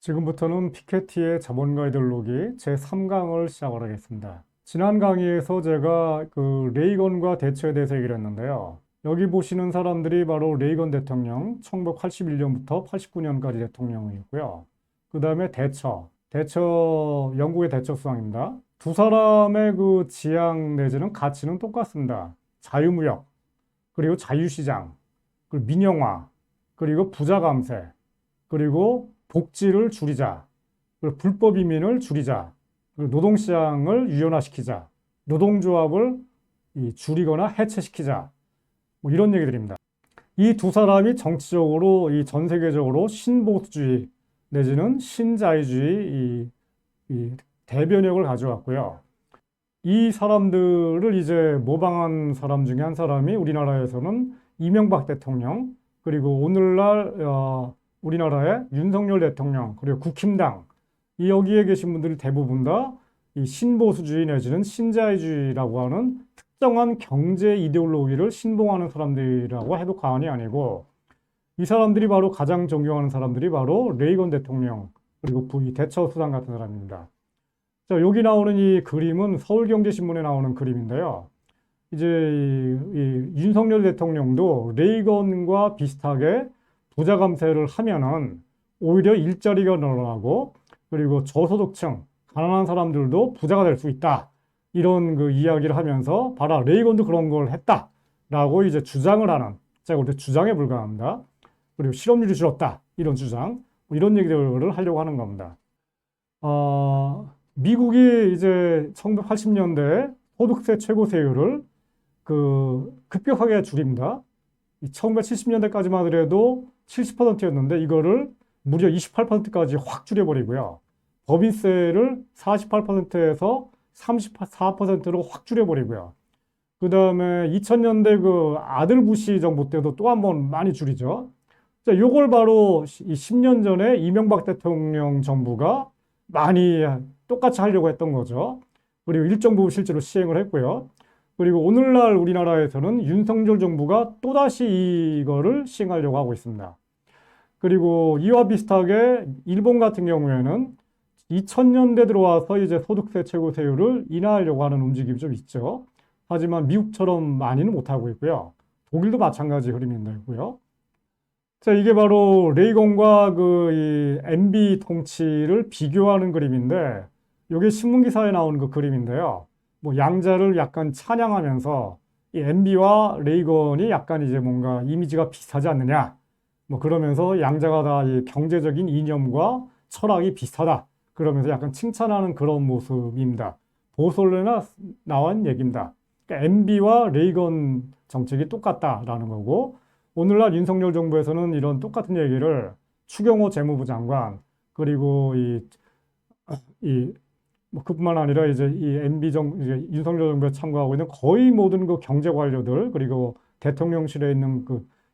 지금부터는 피케티의 자본가 이데올로기 제3강을 시작을 하겠습니다. 지난 강의에서 제가 레이건과 대처에 대해서 얘기를 했는데요. 여기 보시는 사람들이 바로 레이건 대통령 1981년부터 89년까지 대통령이고요. 그 다음에 영국의 대처 수상입니다. 두 사람의 그 지향 내지는 가치는 똑같습니다. 자유무역, 그리고 자유시장, 그리고 민영화, 그리고 부자 감세, 그리고 복지를 줄이자, 그리고 불법 이민을 줄이자, 그리고 노동시장을 유연화시키자, 노동조합을 줄이거나 해체시키자, 뭐 이런 얘기들입니다. 이 두 사람이 정치적으로 전 세계적으로 신보수주의 내지는 신자유주의 대변역을 가져왔고요. 이 사람들을 이제 모방한 사람 중에 한 사람이 우리나라에서는 이명박 대통령, 그리고 오늘날 우리나라의 윤석열 대통령, 그리고 국힘당, 여기에 계신 분들이 대부분 다 이 신보수주의 내지는 신자유주의라고 하는 특정한 경제 이데올로기를 신봉하는 사람들이라고 해도 과언이 아니고, 이 사람들이 바로 가장 존경하는 사람들이 바로 레이건 대통령, 그리고 대처 수상 같은 사람입니다. 자, 여기 나오는 이 그림은 서울경제신문에 나오는 그림인데요. 이제 윤석열 대통령도 레이건과 비슷하게 부자 감세를 하면은 오히려 일자리가 늘어나고, 그리고 저소득층, 가난한 사람들도 부자가 될 수 있다. 이런 그 이야기를 하면서 봐라, 레이건도 그런 걸 했다라고 이제 주장을 하는, 제가 볼 때 주장에 불과합니다. 그리고 실업률이 줄었다. 이런 주장, 뭐 이런 얘기들을 하려고 하는 겁니다. 미국이 이제 1980년대 소득세 최고세율을 급격하게 줄입니다. 1970년대까지만 하더라도 70%였는데 이거를 무려 28%까지 확 줄여버리고요. 법인세를 48%에서 34%로 확 줄여버리고요. 그 다음에 2000년대 그 아들 부시 정부 때도 또 한 번 많이 줄이죠. 자, 요걸 바로 10년 전에 이명박 대통령 정부가 많이 똑같이 하려고 했던 거죠. 그리고 일정 부분 실제로 시행을 했고요. 그리고 오늘날 우리나라에서는 윤석열 정부가 또다시 이거를 시행하려고 하고 있습니다. 그리고 이와 비슷하게 일본 같은 경우에는 2000년대 들어와서 이제 소득세 최고세율을 인하하려고 하는 움직임이 좀 있죠. 하지만 미국처럼 많이는 못하고 있고요. 독일도 마찬가지 흐름이 있고요. 자, 이게 바로 레이건과 이 MB 통치를 비교하는 그림인데, 이게 신문기사에 나오는 그 그림인데요. 뭐 양자를 약간 찬양하면서 이 MB와 레이건이 약간 이제 뭔가 이미지가 비슷하지 않느냐. 뭐 그러면서 양자가 다 이 경제적인 이념과 철학이 비슷하다. 그러면서 약간 칭찬하는 그런 모습입니다. 보수 언론에 나온 얘기입니다. 그러니까 MB와 레이건 정책이 똑같다라는 거고, 오늘날 윤석열 정부에서는 이런 똑같은 얘기를 추경호 재무부 장관, 그리고 뭐 그뿐만 아니라 이제 이제 윤석열 정부에 참가하고 있는 거의 모든 그 경제 관료들, 그리고 대통령실에 있는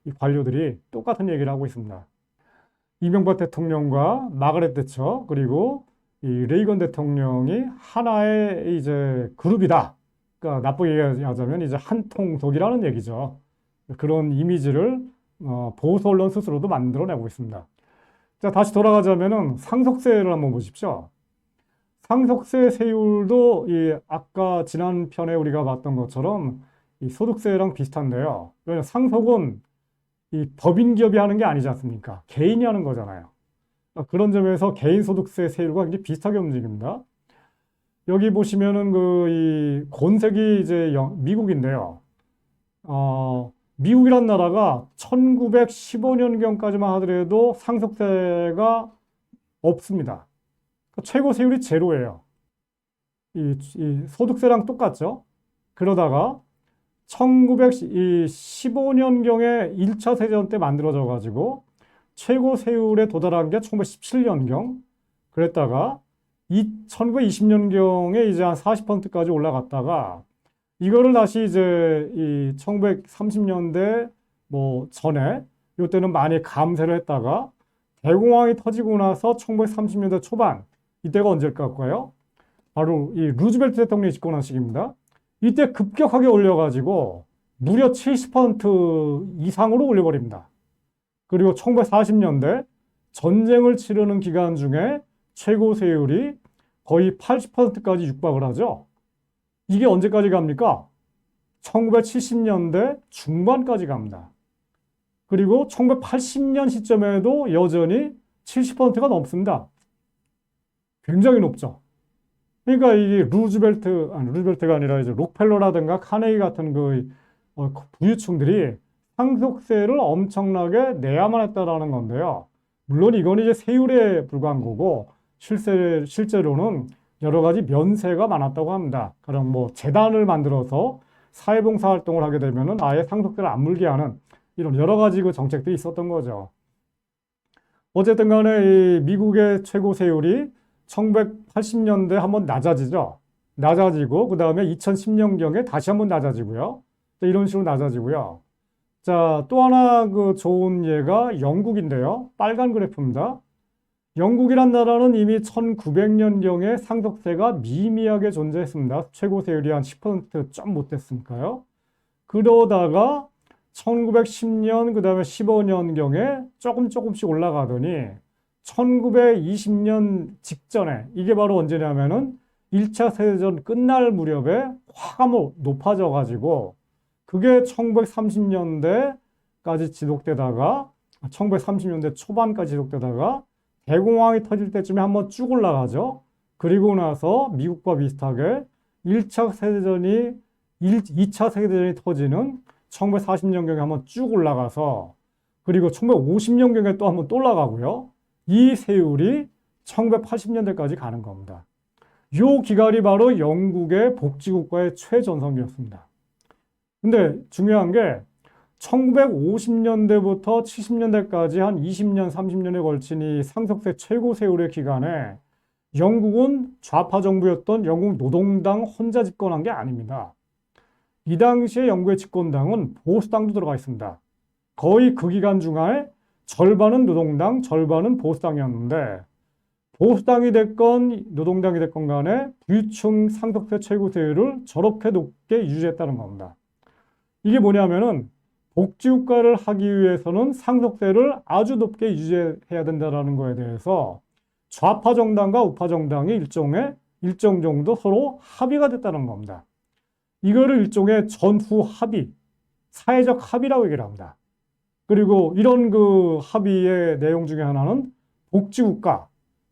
이 관료들이 똑같은 얘기를 하고 있습니다. 이명박 대통령과 마가렛 대처, 그리고 이 레이건 대통령이 하나의 이제 그룹이다. 그러니까 나쁘게 얘기하자면 이제 한통속이라는 얘기죠. 그런 이미지를 보수 언론 스스로도 만들어내고 있습니다. 자, 다시 돌아가자면은 상속세를 한번 보십시오. 상속세 세율도 아까 지난 편에 우리가 봤던 것처럼 이 소득세랑 비슷한데요. 왜냐하면 상속은 이 법인 기업이 하는 게 아니지 않습니까? 개인이 하는 거잖아요. 그런 점에서 개인 소득세 세율과 굉장히 비슷하게 움직입니다. 여기 보시면은 이 권색이 이제 미국인데요. 미국이란 나라가 1915년경까지만 하더라도 상속세가 없습니다. 최고 세율이 제로예요. 이 소득세랑 똑같죠. 그러다가 1915년경에 1차 세전 때 만들어져 가지고 최고 세율에 도달한 게 1917년경. 그랬다가 1920년경에 이제 한 40%까지 올라갔다가 이거를 다시 이제 1930년대 뭐 전에 이때는 많이 감세를 했다가 대공황이 터지고 나서 1930년대 초반, 이때가 언제일까요? 바로 이 루즈벨트 대통령이 집권한 시기입니다. 이때 급격하게 올려가지고 무려 70% 이상으로 올려버립니다. 그리고 1940년대 전쟁을 치르는 기간 중에 최고 세율이 거의 80%까지 육박을 하죠. 이게 언제까지 갑니까? 1970년대 중반까지 갑니다. 그리고 1980년 시점에도 여전히 70%가 넘습니다. 굉장히 높죠. 그러니까 이게 루즈벨트가 아니라 이제 록펠러라든가 카네기 같은 부유층들이 상속세를 엄청나게 내야만 했다라는 건데요. 물론 이건 이제 세율에 불과한 거고, 실제로는 여러 가지 면세가 많았다고 합니다. 가령 뭐 재단을 만들어서 사회봉사 활동을 하게 되면은 아예 상속세를 안 물게 하는 이런 여러 가지 그 정책들이 있었던 거죠. 어쨌든 간에 이 미국의 최고 세율이 1980년대 한번 낮아지죠. 낮아지고 그 다음에 2010년경에 다시 한번 낮아지고요. 이런 식으로 낮아지고요. 자, 또 하나 그 좋은 예가 영국인데요. 빨간 그래프입니다. 영국이란 나라는 이미 1900년경에 상속세가 미미하게 존재했습니다. 최고 세율이 한 10%좀 못 됐으니까요. 그러다가 1910년, 그 다음에 15년경에 조금씩 올라가더니 1920년 직전에, 이게 바로 언제냐면은 1차 세계대전 끝날 무렵에 확 한번 높아져가지고 그게 1930년대까지 지속되다가 1930년대 초반까지 지속되다가 대공황이 터질 때쯤에 한번 쭉 올라가죠. 그리고 나서 미국과 비슷하게 2차 세계대전이 터지는 1940년경에 한번 쭉 올라가서 그리고 1950년경에 또 한번 또 올라가고요. 이 세율이 1980년대까지 가는 겁니다. 이 기간이 바로 영국의 복지국가의 최전성기였습니다. 근데 중요한 게 1950년대부터 70년대까지 한 20년, 30년에 걸친 이 상속세 최고 세율의 기간에 영국은 좌파 정부였던 영국 노동당 혼자 집권한 게 아닙니다. 이 당시에 영국의 집권당은 보수당도 들어가 있습니다. 거의 그 기간 중에 절반은 노동당, 절반은 보수당이었는데 보수당이 됐건 노동당이 됐건 간에 부유층 상속세 최고 세율을 저렇게 높게 유지했다는 겁니다. 이게 뭐냐면은 복지국가를 하기 위해서는 상속세를 아주 높게 유지해야 된다는 거에 대해서 좌파 정당과 우파 정당이 일정 정도 서로 합의가 됐다는 겁니다. 이거를 일종의 전후 합의, 사회적 합의라고 얘기를 합니다. 그리고 이런 그 합의의 내용 중에 하나는 복지국가,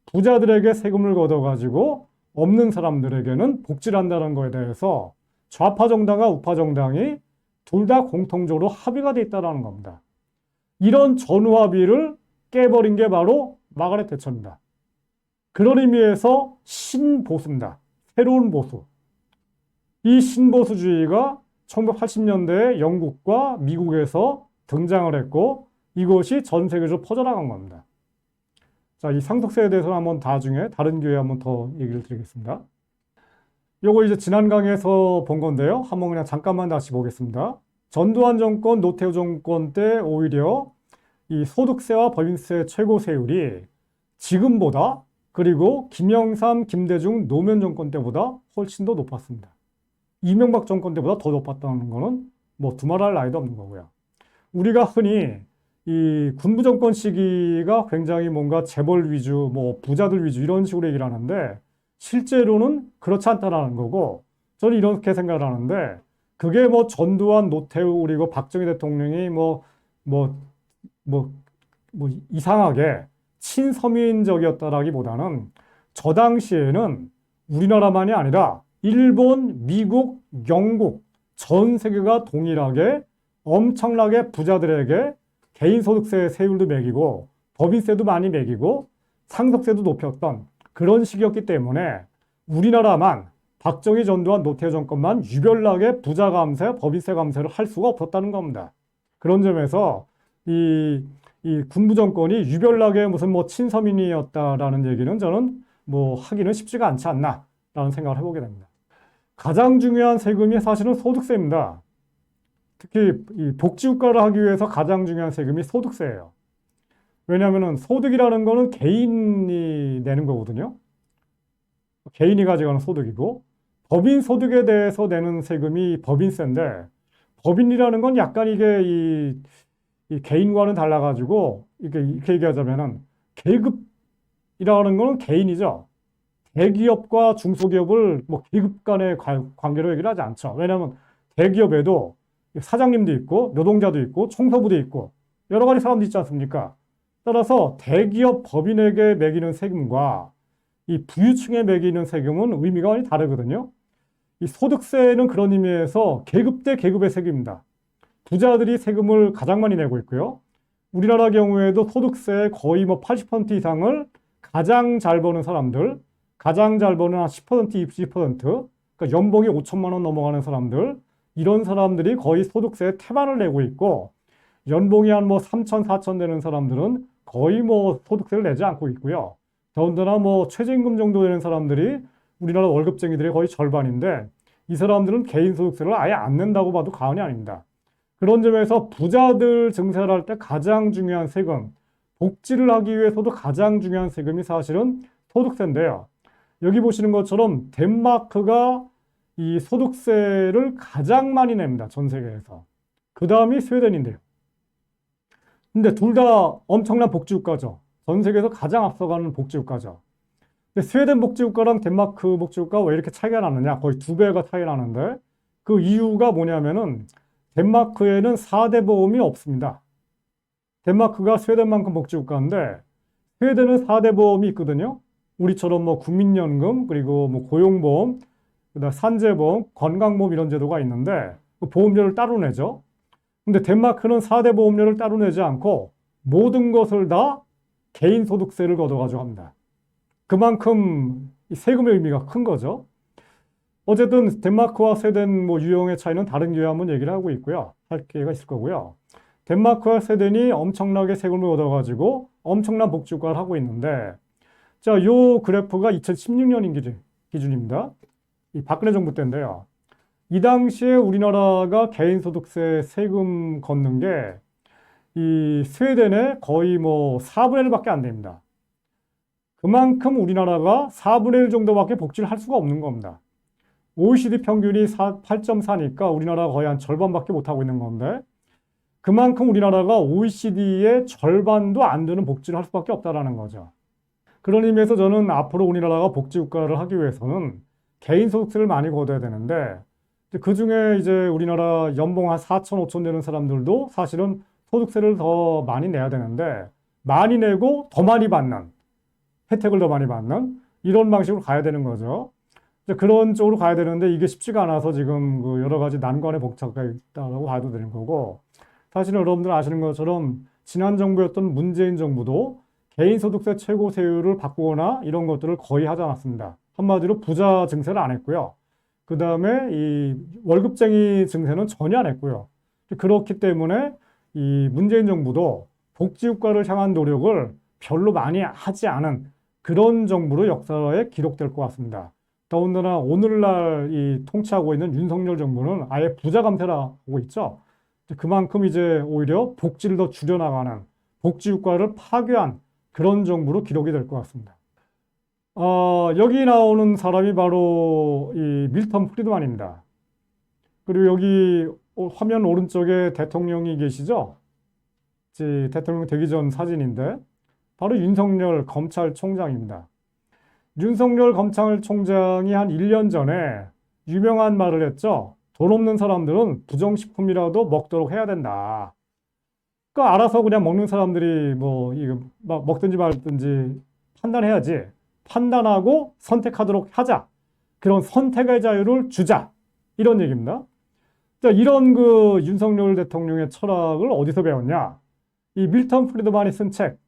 부자들에게 세금을 걷어가지고 없는 사람들에게는 복지를 한다는 거에 대해서 좌파 정당과 우파 정당이 둘 다 공통적으로 합의가 돼 있다는 겁니다. 이런 전후 합의를 깨버린 게 바로 마가렛 대처입니다. 그런 의미에서 신보수입니다. 새로운 보수. 이 신보수주의가 1980년대에 영국과 미국에서 등장을 했고 이것이 전 세계적으로 퍼져나간 겁니다. 자, 이 상속세에 대해서는 한번 나중에 다른 기회에 한번 더 얘기를 드리겠습니다. 요거 이제 지난 강의에서 본 건데요. 한번 그냥 잠깐만 다시 보겠습니다. 전두환 정권, 노태우 정권 때 오히려 이 소득세와 법인세 최고 세율이 지금보다 그리고 김영삼, 김대중, 노무현 정권 때보다 훨씬 더 높았습니다. 이명박 정권 때보다 더 높았다는 거는 뭐 두말할 나위도 없는 거고요. 우리가 흔히 이 군부 정권 시기가 굉장히 뭔가 재벌 위주, 뭐 부자들 위주 이런 식으로 얘기를 하는데 실제로는 그렇지 않다라는 거고 저는 이렇게 생각을 하는데 그게 뭐 전두환, 노태우 그리고 박정희 대통령이 이상하게 친서민적이었다라기보다는 저 당시에는 우리나라만이 아니라 일본, 미국, 영국 전 세계가 동일하게 엄청나게 부자들에게 개인소득세 세율도 매기고 법인세도 많이 매기고 상속세도 높였던 그런 시기였기 때문에 우리나라만 박정희, 전두환, 노태우 정권만 유별나게 부자 감세, 법인세 감세를 할 수가 없었다는 겁니다. 그런 점에서 이 군부 정권이 유별나게 무슨 뭐 친서민이었다라는 얘기는 저는 뭐 하기는 쉽지가 않지 않나라는 생각을 해보게 됩니다. 가장 중요한 세금이 사실은 소득세입니다. 특히 이 복지국가를 하기 위해서 가장 중요한 세금이 소득세예요. 왜냐하면 소득이라는 거는 개인이 내는 거거든요. 개인이 가져가는 소득이고 법인 소득에 대해서 내는 세금이 법인세인데 법인이라는 건 약간 이게 이 개인과는 달라가지고 이렇게 얘기하자면은 계급이라는 거는 개인이죠. 대기업과 중소기업을 뭐 계급 간의 관계로 얘기를 하지 않죠. 왜냐하면 대기업에도 사장님도 있고 노동자도 있고 총서부도 있고 여러 가지 사람도 있지 않습니까? 따라서 대기업 법인에게 매기는 세금과 이 부유층에 매기는 세금은 의미가 많이 다르거든요. 이 소득세는 그런 의미에서 계급 대 계급의 세금입니다. 부자들이 세금을 가장 많이 내고 있고요. 우리나라 경우에도 소득세의 거의 뭐 80% 이상을 가장 잘 버는 사람들, 가장 잘 버는 한 10%, 20%, 그러니까 연봉이 5천만 원 넘어가는 사람들, 이런 사람들이 거의 소득세의 태반을 내고 있고, 연봉이 한 뭐 3천, 4천 되는 사람들은 거의 뭐 소득세를 내지 않고 있고요. 더군다나 뭐 최저임금 정도 되는 사람들이 우리나라 월급쟁이들의 거의 절반인데, 이 사람들은 개인 소득세를 아예 안 낸다고 봐도 과언이 아닙니다. 그런 점에서 부자들 증세를 할 때 가장 중요한 세금, 복지를 하기 위해서도 가장 중요한 세금이 사실은 소득세인데요. 여기 보시는 것처럼 덴마크가 이 소득세를 가장 많이 냅니다. 전 세계에서. 그 다음이 스웨덴인데요. 근데 둘 다 엄청난 복지국가죠. 전 세계에서 가장 앞서가는 복지국가죠. 근데 스웨덴 복지국가랑 덴마크 복지국가가 왜 이렇게 차이가 나느냐? 거의 2배가 차이 나는데 그 이유가 뭐냐면은 덴마크에는 4대 보험이 없습니다. 덴마크가 스웨덴만큼 복지국가인데 스웨덴은 4대 보험이 있거든요. 우리처럼 뭐 국민연금, 그리고 뭐 고용보험, 그다음 산재보험, 건강보험 이런 제도가 있는데 그 보험료를 따로 내죠. 근데 덴마크는 4대 보험료를 따로 내지 않고 모든 것을 다 개인 소득세를 걷어가지고 합니다. 그만큼 이 세금의 의미가 큰 거죠. 어쨌든 덴마크와 스웨덴 뭐 유형의 차이는 다른 기회에 한번 얘기를 하고 있고요. 할 기회가 있을 거고요. 덴마크와 스웨덴이 엄청나게 세금을 얻어가지고 엄청난 복지국가를 하고 있는데 자, 요 그래프가 2016년 기준입니다. 이 박근혜 정부 때인데요. 이 당시에 우리나라가 개인소득세 세금 걷는 게 이 스웨덴의 거의 뭐 4분의 1밖에 안 됩니다. 그만큼 우리나라가 4분의 1 정도밖에 복지를 할 수가 없는 겁니다. OECD 평균이 8.4니까 우리나라가 거의 한 절반밖에 못하고 있는 건데 그만큼 우리나라가 OECD의 절반도 안 되는 복지를 할 수밖에 없다는 거죠. 그런 의미에서 저는 앞으로 우리나라가 복지국가를 하기 위해서는 개인소득세를 많이 걷어야 되는데 그 중에 이제 우리나라 연봉 한 4천, 5천 되는 사람들도 사실은 소득세를 더 많이 내야 되는데 많이 내고 더 많이 받는 혜택을 더 많이 받는 이런 방식으로 가야 되는 거죠. 그런 쪽으로 가야 되는데 이게 쉽지가 않아서 지금 그 여러 가지 난관의 복잡가 있다고 봐도 되는 거고 사실은 여러분들 아시는 것처럼 지난 정부였던 문재인 정부도 개인소득세 최고 세율을 바꾸거나 이런 것들을 거의 하지 않았습니다. 한마디로 부자 증세를 안 했고요. 그 다음에 이 월급쟁이 증세는 전혀 안 했고요. 그렇기 때문에 이 문재인 정부도 복지국가를 향한 노력을 별로 많이 하지 않은 그런 정부로 역사에 기록될 것 같습니다. 더군다나 오늘날 이 통치하고 있는 윤석열 정부는 아예 부자 감세를 하고 있죠. 그만큼 이제 오히려 복지를 더 줄여나가는 복지국가를 파괴한 그런 정부로 기록이 될 것 같습니다. 여기 나오는 사람이 바로 이 밀턴 프리드만입니다. 그리고 여기 화면 오른쪽에 대통령이 계시죠? 대통령 되기 전 사진인데 바로 윤석열 검찰총장입니다. 윤석열 검찰총장이 한 1년 전에 유명한 말을 했죠. 돈 없는 사람들은 부정식품이라도 먹도록 해야 된다. 그러니까 알아서 그냥 먹는 사람들이 뭐 이거 먹든지 말든지 판단해야지. 판단하고 선택하도록 하자. 그런 선택의 자유를 주자. 이런 얘기입니다. 자, 이런 그 윤석열 대통령의 철학을 어디서 배웠냐? 이 밀턴 프리드만이 쓴 책,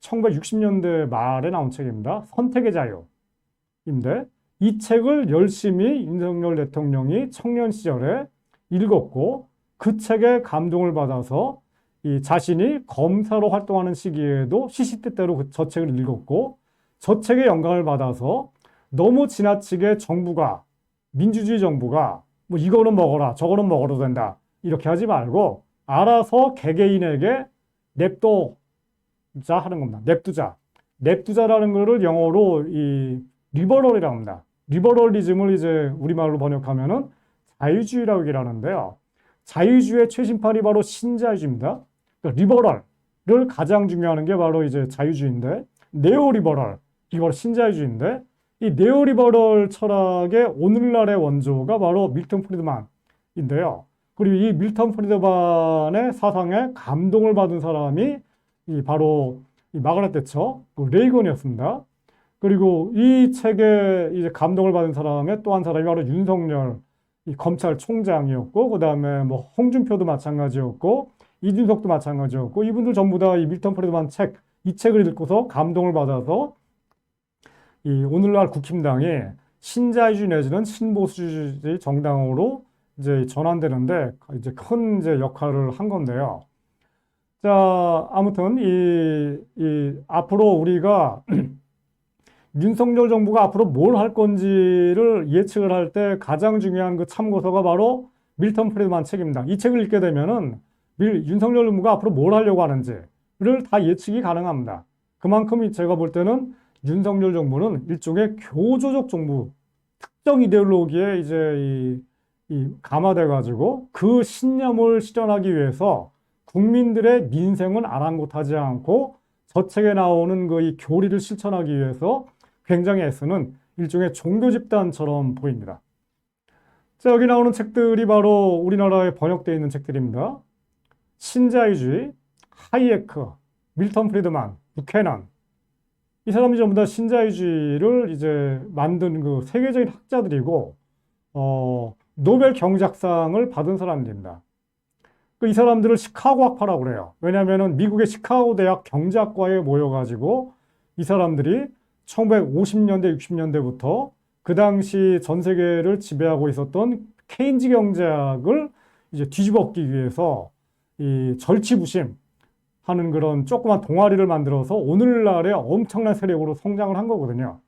1960년대 말에 나온 책입니다. 선택의 자유인데 이 책을 열심히 윤석열 대통령이 청년 시절에 읽었고 그 책에 감동을 받아서 이 자신이 검사로 활동하는 시기에도 시시때때로 저 책을 읽었고 저 책의 영감을 받아서 너무 지나치게 정부가 민주주의 정부가 뭐 이거는 먹어라 저거는 먹어도 된다 이렇게 하지 말고 알아서 개개인에게 냅두자 하는 겁니다. 냅두자라는 거를 영어로 이 리버럴이라고 합니다. 리버럴리즘을 이제 우리말로 번역하면은 자유주의라고 얘기를 하는데요. 자유주의의 최신판이 바로 신자유주의입니다. 그러니까 리버럴을 가장 중요하는 게 바로 이제 자유주의인데 네오리버럴, 이게 바로 신자유주의인데 이 네오리버럴 철학의 오늘날의 원조가 바로 밀턴 프리드만인데요. 그리고 이 밀턴 프리드만의 사상에 감동을 받은 사람이 바로 이 마가렛 대처, 그 레이건이었습니다. 그리고 이 책에 이제 감동을 받은 사람의 또 한 사람이 바로 윤석열 이 검찰총장이었고, 그 다음에 뭐 홍준표도 마찬가지였고, 이준석도 마찬가지였고, 이분들 전부 다 이 밀턴 프리드만 책, 이 책을 읽고서 감동을 받아서 이 오늘날 국힘당이 신자유주의 내지는 신보수주의 정당으로 이제 전환되는데 이제 큰 이제 역할을 한 건데요. 자, 아무튼 앞으로 우리가 윤석열 정부가 앞으로 뭘 할 건지를 예측을 할 때 가장 중요한 그 참고서가 바로 밀턴 프리드만 책입니다. 이 책을 읽게 되면은 윤석열 정부가 앞으로 뭘 하려고 하는지를 다 예측이 가능합니다. 그만큼 제가 볼 때는 윤석열 정부는 일종의 교조적 정부, 특정 이데올로기에 이제 감화돼 가지고 그 신념을 실현하기 위해서 국민들의 민생은 아랑곳하지 않고 저 책에 나오는 그 이 교리를 실천하기 위해서 굉장히 애쓰는 일종의 종교 집단처럼 보입니다. 자, 여기 나오는 책들이 바로 우리나라에 번역되어 있는 책들입니다. 신자유주의, 하이에크, 밀턴 프리드만, 부캐넌. 이 사람이 전부 다 신자유주의를 이제 만든 그 세계적인 학자들이고, 노벨 경제학상을 받은 사람들입니다. 이 사람들을 시카고 학파라고 그래요. 왜냐하면 미국의 시카고 대학 경제학과에 모여가지고 이 사람들이 1950년대, 60년대부터 그 당시 전 세계를 지배하고 있었던 케인즈 경제학을 이제 뒤집어엎기 위해서 이 절치부심 하는 그런 조그만 동아리를 만들어서 오늘날의 엄청난 세력으로 성장을 한 거거든요.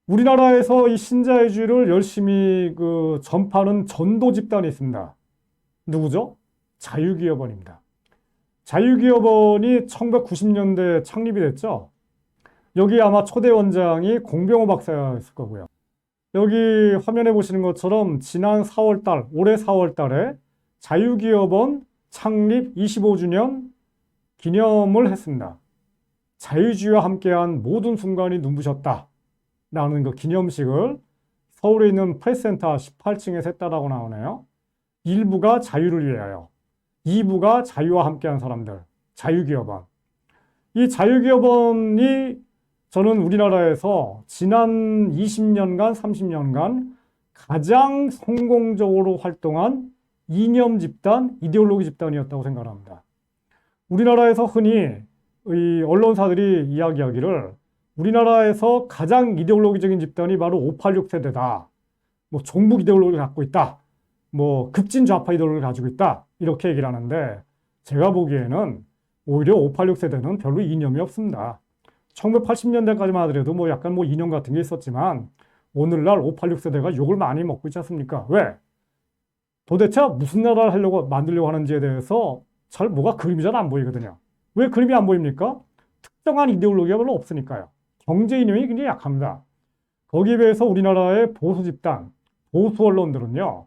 우리나라에서 이 신자유주의를 열심히 그 전파하는 전도 집단이 있습니다. 누구죠? 자유기업원입니다. 자유기업원이 1990년대 창립이 됐죠. 여기 아마 초대 원장이 공병호 박사였을 거고요. 여기 화면에 보시는 것처럼 지난 4월달, 올해 4월달에 자유기업원 창립 25주년 기념을 했습니다. 자유주의와 함께한 모든 순간이 눈부셨다 라는 그 기념식을 서울에 있는 프레스센터 18층에서 했다라고 나오네요. 1부가 자유를 위하여, 2부가 자유와 함께한 사람들, 자유기업원. 이 자유기업원이 저는 우리나라에서 지난 20년간, 30년간 가장 성공적으로 활동한 이념 집단, 이데올로기 집단이었다고 생각합니다. 우리나라에서 흔히 이 언론사들이 이야기하기를 우리나라에서 가장 이데올로기적인 집단이 바로 586 세대다. 뭐 종북 이데올로기를 갖고 있다. 뭐 급진 좌파 이데올로기를 가지고 있다. 이렇게 얘기를 하는데 제가 보기에는 오히려 586 세대는 별로 이념이 없습니다. 1980년대까지만 하더라도 뭐 약간 뭐 이념 같은 게 있었지만 오늘날 586 세대가 욕을 많이 먹고 있지 않습니까? 왜? 도대체 무슨 나라를 하려고 만들려고 하는지에 대해서 잘 뭐가 그림이 잘 안 보이거든요. 왜 그림이 안 보입니까? 특정한 이데올로기가 별로 없으니까요. 경제 이념이 굉장히 약합니다. 거기에 비해서 우리나라의 보수 집단, 보수 언론들은요.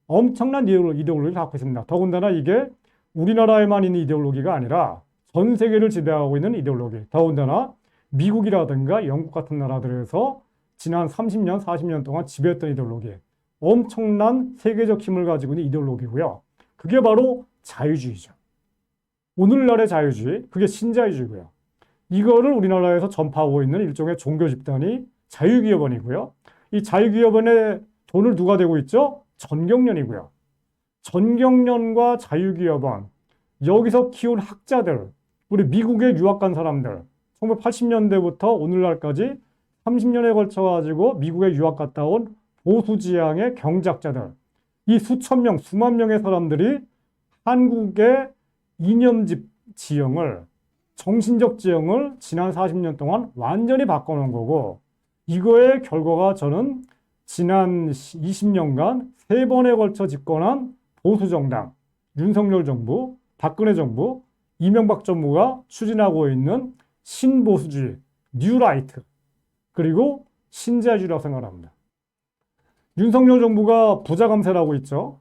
엄청난 이데올로기를 갖고 있습니다. 더군다나 이게 우리나라에만 있는 이데올로기가 아니라 전 세계를 지배하고 있는 이데올로기. 더군다나 미국이라든가 영국 같은 나라들에서 지난 30년, 40년 동안 지배했던 이데올로기. 엄청난 세계적 힘을 가지고 있는 이데올로기고요. 그게 바로 자유주의죠. 오늘날의 자유주의, 그게 신자유주의고요. 이거를 우리나라에서 전파하고 있는 일종의 종교 집단이 자유기업원이고요. 이 자유기업원에 돈을 누가 대고 있죠? 전경련이고요. 전경련과 자유기업원, 여기서 키운 학자들, 우리 미국에 유학 간 사람들, 1980년대부터 오늘날까지 30년에 걸쳐가지고 미국에 유학 갔다 온 보수지향의 경제학자들, 이 수천 명, 수만 명의 사람들이 한국의 이념집 지형을, 정신적 지형을 지난 40년 동안 완전히 바꿔놓은 거고, 이거의 결과가 저는 지난 20년간 3번에 걸쳐 집권한 보수정당, 윤석열 정부, 박근혜 정부, 이명박 정부가 추진하고 있는 신보수주의, 뉴라이트, 그리고 신자유주의라고 생각합니다. 윤석열 정부가 부자 감세라고 있죠.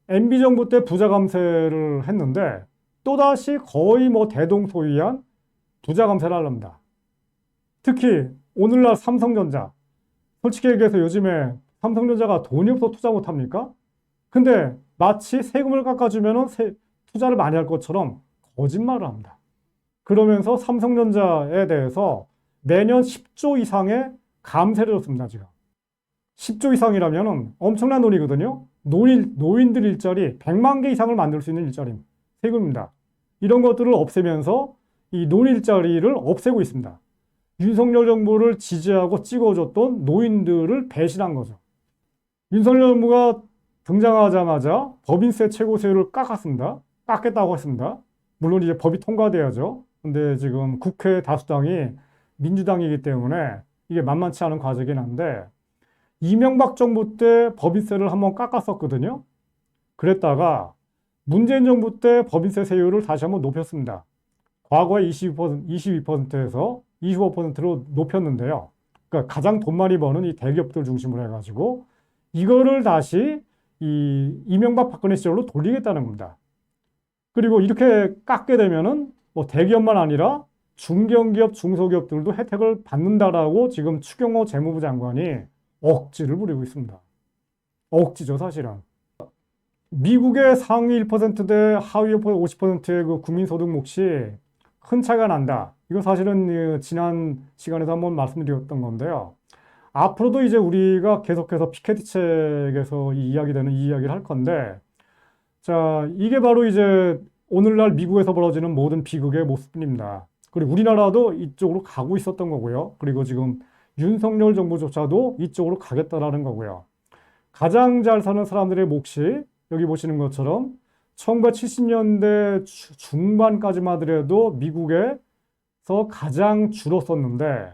MB 정부 때 부자 감세를 했는데 또다시 거의 뭐 대동소이한 부자 감세를 하렵니다. 특히 오늘날 삼성전자, 솔직히 얘기해서 요즘에 삼성전자가 돈이 없어 투자 못합니까? 근데 마치 세금을 깎아주면 투자를 많이 할 것처럼 거짓말을 합니다. 그러면서 삼성전자에 대해서 매년 10조 이상의 감세를 줬습니다, 지금. 10조 이상이라면 엄청난 돈이거든요. 노인들 일자리 100만 개 이상을 만들 수 있는 일자리, 세금입니다. 이런 것들을 없애면서 이 노인 일자리를 없애고 있습니다. 윤석열 정부를 지지하고 찍어줬던 노인들을 배신한 거죠. 윤석열 정부가 등장하자마자 법인세 최고세율을 깎았습니다. 깎겠다고 했습니다. 물론 이제 법이 통과돼야죠. 근데 지금 국회 다수당이 민주당이기 때문에 이게 만만치 않은 과제긴 한데, 이명박 정부 때 법인세를 한번 깎았었거든요. 그랬다가 문재인 정부 때 법인세 세율을 다시 한번 높였습니다. 과거에 22%에서 25%로 높였는데요. 그러니까 가장 돈 많이 버는 이 대기업들 중심으로 해가지고 이거를 다시 이 이명박 박근혜 시절로 돌리겠다는 겁니다. 그리고 이렇게 깎게 되면은 뭐 대기업만 아니라 중견기업, 중소기업들도 혜택을 받는다라고 지금 추경호 재무부 장관이 억지를 부리고 있습니다. 억지죠, 사실은. 미국의 상위 1%대 하위 50%의 그 국민소득 몫이 큰 차이가 난다. 이거 사실은 지난 시간에도 한번 말씀드렸던 건데요. 앞으로도 이제 우리가 계속해서 피케티 책에서 이 이야기되는 이 이야기를 할 건데, 자, 이게 바로 이제 오늘날 미국에서 벌어지는 모든 비극의 모습입니다. 그리고 우리나라도 이쪽으로 가고 있었던 거고요. 그리고 지금 윤석열 정부조차도 이쪽으로 가겠다라는 거고요. 가장 잘 사는 사람들의 몫이 여기 보시는 것처럼 1970년대 중반까지만 하더라도 미국에서 가장 줄었었는데,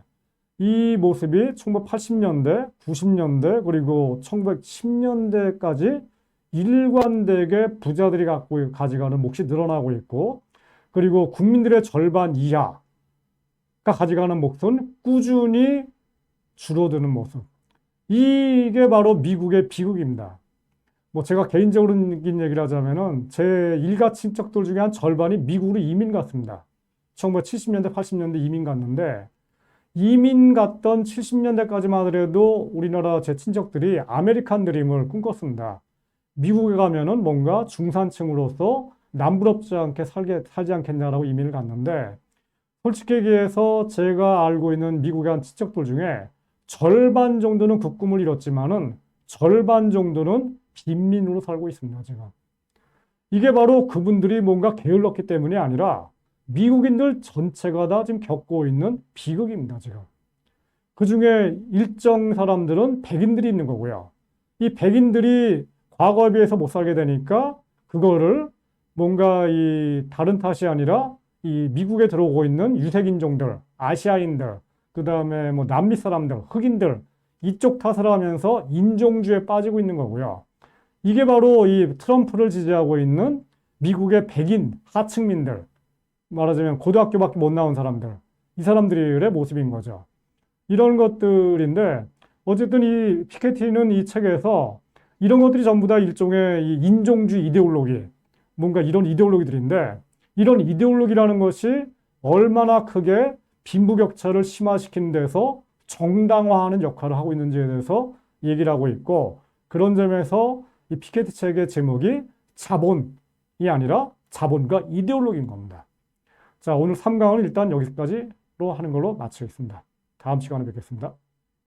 이 모습이 1980년대, 90년대, 그리고 1910년대까지 일관되게 부자들이 가져가는 몫이 늘어나고 있고, 그리고 국민들의 절반 이하가 가져가는 몫은 꾸준히 줄어드는 모습. 이게 바로 미국의 비극입니다. 뭐 제가 개인적으로 느낀 얘기를 하자면은 제 일가 친척들 중에 한 절반이 미국으로 이민 갔습니다. 1970년대, 80년대 이민 갔는데, 이민 갔던 70년대까지만 하더라도 우리나라 제 친척들이 아메리칸 드림을 꿈꿨습니다. 미국에 가면은 뭔가 중산층으로서 남부럽지 않게 살지 않겠냐라고 이민을 갔는데, 솔직히 얘기해서 제가 알고 있는 미국에 한 친척들 중에 절반 정도는 그 꿈을 이뤘지만은 절반 정도는 빈민으로 살고 있습니다, 제가. 이게 바로 그분들이 뭔가 게을렀기 때문이 아니라 미국인들 전체가 다 지금 겪고 있는 비극입니다, 지금. 그 중에 일정 사람들은 백인들이 있는 거고요. 이 백인들이 과거에 비해서 못 살게 되니까 그거를 뭔가 이 다른 탓이 아니라 이 미국에 들어오고 있는 유색인종들, 아시아인들, 그 다음에 뭐 남미 사람들, 흑인들, 이쪽 탓을 하면서 인종주의에 빠지고 있는 거고요. 이게 바로 이 트럼프를 지지하고 있는 미국의 백인 하층민들, 말하자면 고등학교밖에 못 나온 사람들, 이 사람들의 모습인 거죠. 이런 것들인데, 어쨌든 이 피케티는 이 책에서 이런 것들이 전부 다 일종의 이 인종주의 이데올로기, 뭔가 이런 이데올로기들인데, 이런 이데올로기라는 것이 얼마나 크게 빈부격차를 심화시키는 데서 정당화하는 역할을 하고 있는지에 대해서 얘기를 하고 있고, 그런 점에서 이 피케티 책의 제목이 자본이 아니라 자본과 이데올로기인 겁니다. 자, 오늘 3강을 일단 여기까지로 하는 걸로 마치겠습니다. 다음 시간에 뵙겠습니다.